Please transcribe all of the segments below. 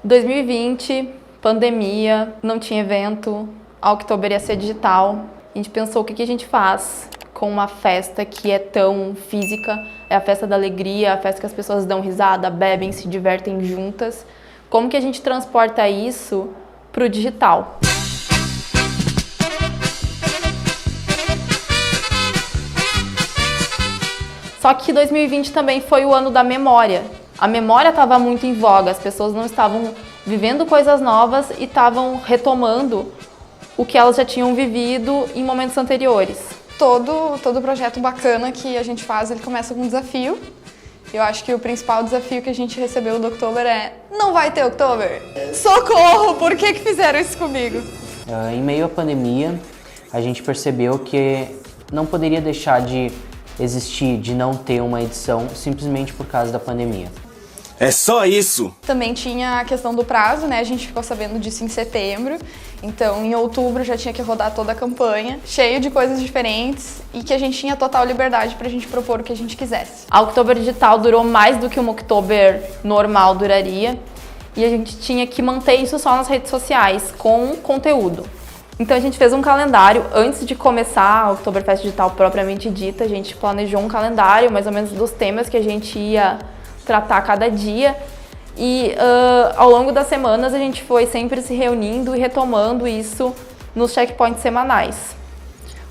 2020, pandemia, não tinha evento, a Oktober ia ser digital. A gente pensou o que a gente faz com uma festa que é tão física, é a festa da alegria, a festa que as pessoas dão risada, bebem, se divertem juntas. Como que a gente transporta isso para o digital? Só que 2020 também foi o ano da memória. A memória estava muito em voga, as pessoas não estavam vivendo coisas novas e estavam retomando o que elas já tinham vivido em momentos anteriores. Todo projeto bacana que a gente faz, ele começa com um desafio. Eu acho que o principal desafio que a gente recebeu do Oktober é: não vai ter Oktober! Socorro! Por que fizeram isso comigo? Em meio à pandemia, a gente percebeu que não poderia deixar de existir, de não ter uma edição simplesmente por causa da pandemia. É só isso! Também tinha a questão do prazo, né? A gente ficou sabendo disso em setembro. Então, em outubro já tinha que rodar toda a campanha, cheio de coisas diferentes e que a gente tinha total liberdade pra gente propor o que a gente quisesse. A Oktober digital durou mais do que uma Oktober normal duraria e a gente tinha que manter isso só nas redes sociais, com conteúdo. Então a gente fez um calendário, antes de começar a Oktoberfest digital propriamente dita, a gente planejou um calendário mais ou menos dos temas que a gente ia tratar cada dia e ao longo das semanas a gente foi sempre se reunindo e retomando isso nos checkpoints semanais.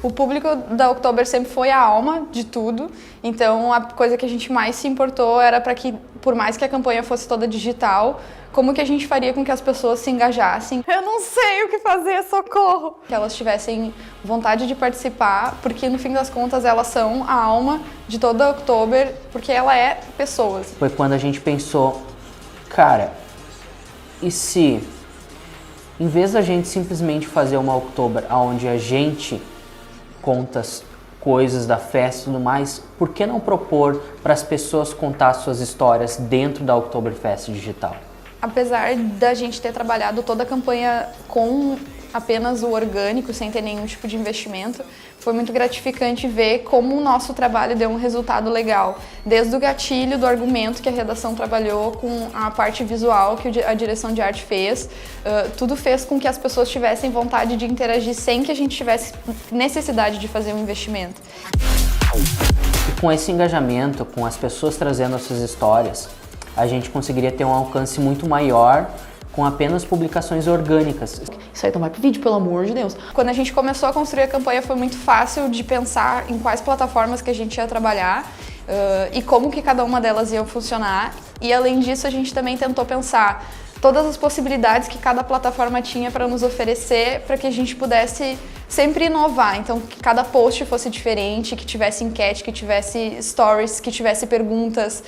O público da Oktober sempre foi a alma de tudo, então a coisa que a gente mais se importou era para que, por mais que a campanha fosse toda digital, como que a gente faria com que as pessoas se engajassem? Eu não sei o que fazer, socorro! Que elas tivessem vontade de participar, porque no fim das contas elas são a alma de toda a Oktober, porque ela é pessoas. Foi quando a gente pensou, cara, e se, em vez da gente simplesmente fazer uma Oktober onde a gente conta coisas da festa e tudo mais, por que não propor para as pessoas contar suas histórias dentro da Oktoberfest digital? Apesar da gente ter trabalhado toda a campanha com apenas o orgânico, sem ter nenhum tipo de investimento, foi muito gratificante ver como o nosso trabalho deu um resultado legal. Desde o gatilho do argumento que a redação trabalhou, com a parte visual que a direção de arte fez, tudo fez com que as pessoas tivessem vontade de interagir sem que a gente tivesse necessidade de fazer um investimento. E com esse engajamento, com as pessoas trazendo as suas histórias, a gente conseguiria ter um alcance muito maior com apenas publicações orgânicas. Isso aí não vai pro vídeo, pelo amor de Deus. Quando a gente começou a construir a campanha foi muito fácil de pensar em quais plataformas que a gente ia trabalhar e como que cada uma delas ia funcionar. E além disso a gente também tentou pensar todas as possibilidades que cada plataforma tinha para nos oferecer, para que a gente pudesse sempre inovar. Então, que cada post fosse diferente, que tivesse enquete, que tivesse stories, que tivesse perguntas,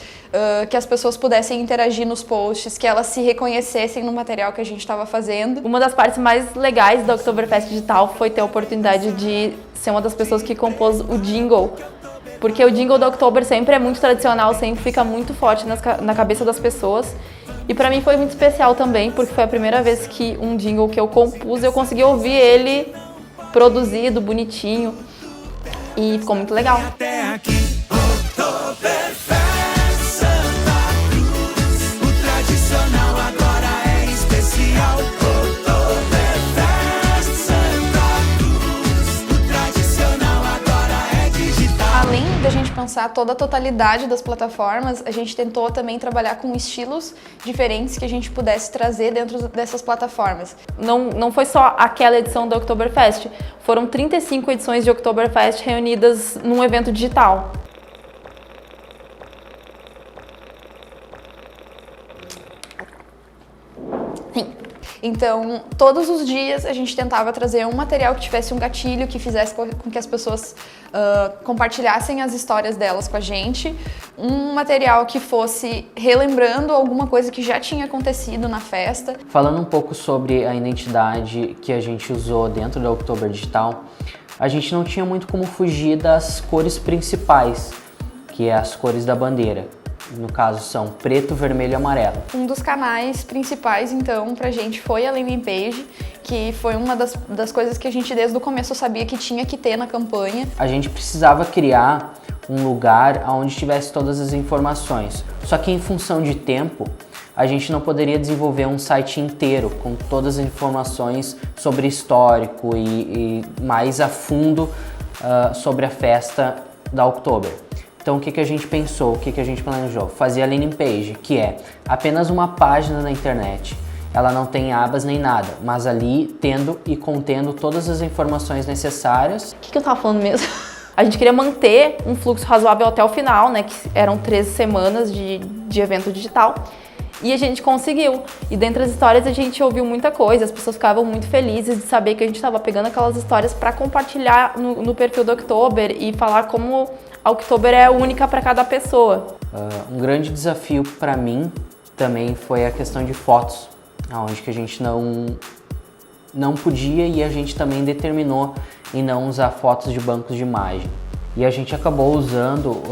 que as pessoas pudessem interagir nos posts, que elas se reconhecessem no material que a gente estava fazendo. Uma das partes mais legais da Oktoberfest digital foi ter a oportunidade de ser uma das pessoas que compôs o jingle. Porque o jingle da Oktober sempre é muito tradicional, sempre fica muito forte na cabeça das pessoas. E pra mim foi muito especial também, porque foi a primeira vez que um jingle que eu compus, eu consegui ouvir ele produzido, bonitinho, e ficou muito legal. Além da gente pensar toda a totalidade das plataformas, a gente tentou também trabalhar com estilos diferentes que a gente pudesse trazer dentro dessas plataformas. Não foi só aquela edição da Oktoberfest, foram 35 edições de Oktoberfest reunidas num evento digital. Sim. Então, todos os dias a gente tentava trazer um material que tivesse um gatilho, que fizesse com que as pessoas compartilhassem as histórias delas com a gente, um material que fosse relembrando alguma coisa que já tinha acontecido na festa. Falando um pouco sobre a identidade que a gente usou dentro da Oktober Digital, a gente não tinha muito como fugir das cores principais, que é as cores da bandeira. No caso são preto, vermelho e amarelo. Um dos canais principais, então, pra gente foi a landing page, que foi uma das coisas que a gente desde o começo sabia que tinha que ter na campanha. A gente precisava criar um lugar onde tivesse todas as informações. Só que em função de tempo, a gente não poderia desenvolver um site inteiro com todas as informações sobre histórico e mais a fundo sobre a festa da Oktober. Então o que a gente pensou, o que a gente planejou? Fazer a landing page, que é apenas uma página na internet. Ela não tem abas nem nada, mas ali tendo e contendo todas as informações necessárias. O que eu tava falando mesmo? A gente queria manter um fluxo razoável até o final, né? Que eram 13 semanas de evento digital. E a gente conseguiu. E dentre as histórias a gente ouviu muita coisa. As pessoas ficavam muito felizes de saber que a gente estava pegando aquelas histórias para compartilhar no perfil do Oktober e falar como a Oktober é única para cada pessoa. Um grande desafio para mim também foi a questão de fotos, onde que a gente não podia e a gente também determinou em não usar fotos de bancos de imagem. E a gente acabou usando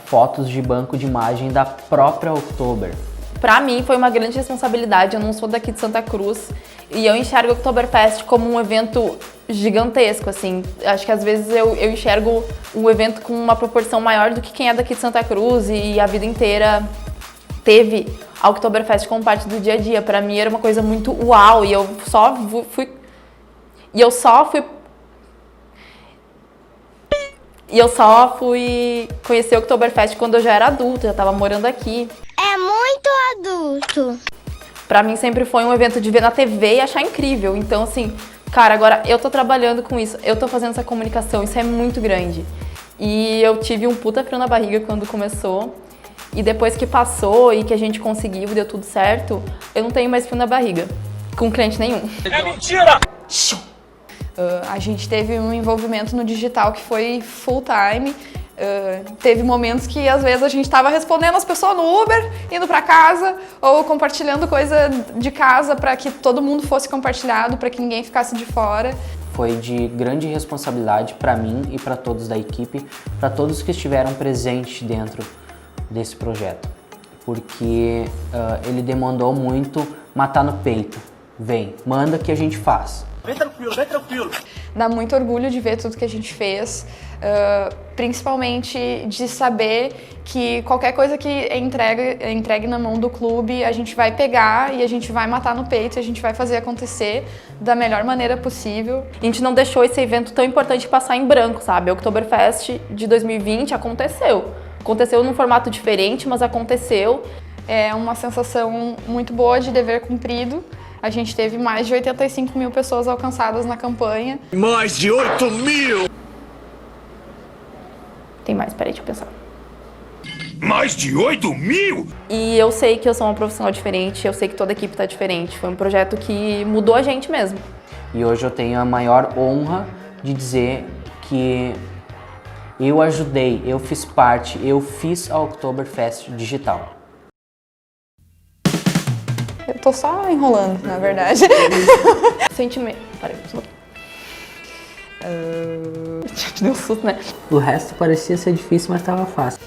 fotos de banco de imagem da própria Oktober. Para mim foi uma grande responsabilidade, eu não sou daqui de Santa Cruz e eu enxergo o Oktoberfest como um evento gigantesco, assim. Acho que às vezes eu enxergo um evento com uma proporção maior do que quem é daqui de Santa Cruz e a vida inteira teve a Oktoberfest como parte do dia a dia. Para mim era uma coisa muito uau e eu só fui conhecer o Oktoberfest quando eu já era adulta, já estava morando aqui. É muito adulto. Pra mim sempre foi um evento de ver na TV e achar incrível. Então assim, cara, agora eu tô trabalhando com isso, eu tô fazendo essa comunicação, isso é muito grande. E eu tive um puta frio na barriga quando começou. E depois que passou e que a gente conseguiu, deu tudo certo, eu não tenho mais frio na barriga. Com cliente nenhum. É mentira! A gente teve um envolvimento no digital que foi full time. Teve momentos que às vezes a gente estava respondendo as pessoas no Uber, indo para casa ou compartilhando coisa de casa para que todo mundo fosse compartilhado, para que ninguém ficasse de fora. Foi de grande responsabilidade para mim e para todos da equipe, para todos que estiveram presentes dentro desse projeto, porque ele demandou muito matar no peito. Vem, manda que a gente faz. Vem tranquilo, vem tranquilo. Dá muito orgulho de ver tudo que a gente fez, principalmente de saber que qualquer coisa que é entregue na mão do clube, a gente vai pegar e a gente vai matar no peito e a gente vai fazer acontecer da melhor maneira possível. A gente não deixou esse evento tão importante passar em branco, sabe? O Oktoberfest de 2020 aconteceu. Aconteceu num formato diferente, mas aconteceu. É uma sensação muito boa de dever cumprido. A gente teve mais de 85 mil pessoas alcançadas na campanha. Mais de 8 mil! Tem mais, peraí, deixa eu pensar. Mais de 8 mil? E eu sei que eu sou uma profissional diferente, eu sei que toda a equipe tá diferente. Foi um projeto que mudou a gente mesmo. E hoje eu tenho a maior honra de dizer que eu ajudei, eu fiz parte, eu fiz a Oktoberfest digital. Eu tô só enrolando, na verdade. Sentimento. Peraí, só. Deu um susto, né? O resto parecia ser difícil, mas tava fácil.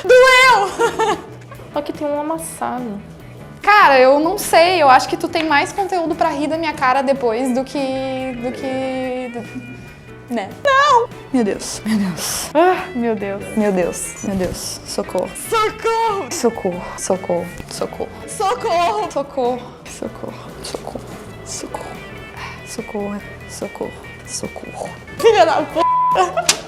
Doeu! Só que tem um amassado. Cara, eu não sei, eu acho que tu tem mais conteúdo pra rir da minha cara depois do que... né? Não! Meu Deus, meu Deus. Meu Deus. Meu Deus, meu Deus. Socorro. Socorro! Socorro, socorro, socorro. Socorro! Socorro, socorro, socorro, socorro. Socorro, socorro, socorro. Filha da p***!